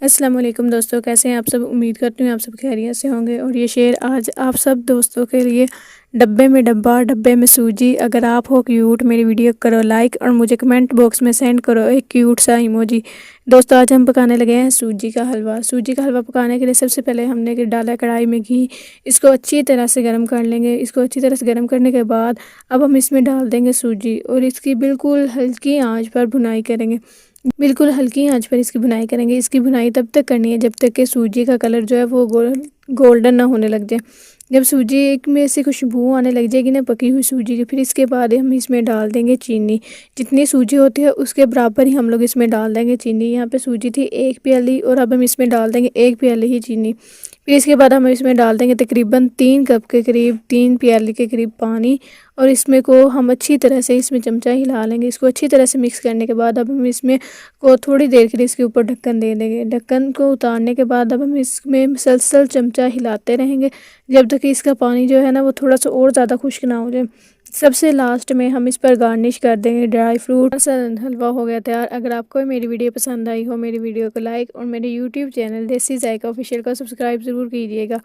अस्सलाम वालेकुम दोस्तों, कैसे हैं आप सब। उम्मीद करती हूँ आप सब खैरियत से होंगे। और ये शेर आज आप सब दोस्तों के लिए। डब्बे में डब्बा, डब्बे में सूजी। अगर आप हो क्यूट, मेरी वीडियो करो लाइक और मुझे कमेंट बॉक्स में सेंड करो एक क्यूट सा इमोजी। दोस्तों, आज हम पकाने लगे हैं सूजी का हलवा। सूजी का हलवा पकाने के लिए सबसे पहले हमने डाला कढ़ाई में घी। इसको अच्छी तरह से गर्म कर लेंगे। इसको अच्छी तरह से गर्म करने के बाद अब हम इसमें डाल देंगे सूजी और इसकी बिल्कुल हल्की आंच पर भुनाई करेंगे। बिल्कुल हल्की आंच पर इसकी भुनाई करेंगे। इसकी भुनाई तब तक करनी है जब तक कि सूजी का कलर जो है वो गोल्डन ना होने लग जाए। जब सूजी में से खुशबू आने लग जाएगी ना पकी हुई सूजी की, फिर इसके बाद हम इसमें डाल देंगे चीनी। जितनी सूजी होती है उसके बराबर ही हम लोग इसमें डाल देंगे चीनी। यहाँ पे सूजी थी 1 प्याली और अब हम इसमें डाल देंगे 1 प्याली ही चीनी। फिर इसके बाद हम इसमें डाल देंगे तकरीबन 3 कप के करीब, 3 प्याली के करीब पानी। और इसमें को हम अच्छी तरह से इसमें चमचा हिला लेंगे। इसको अच्छी तरह से मिक्स करने के बाद अब हम इसमें को थोड़ी देर के लिए इसके ऊपर ढक्कन दे देंगे। ढक्कन को उतारने के बाद अब हम इसमें मुसलसल चमचा हिलाते रहेंगे जब तक कि इसका पानी जो है ना वो थोड़ा सा और ज़्यादा खुश्क ना हो जाए। सबसे लास्ट में हम इस पर गार्निश कर देंगे ड्राई फ्रूट। हलवा हो गया तैयार। अगर आपको मेरी वीडियो पसंद आई हो, मेरी वीडियो को लाइक और मेरे यूट्यूब चैनल देसी जायका ऑफिशियल को सब्सक्राइब ज़रूर कीजिएगा।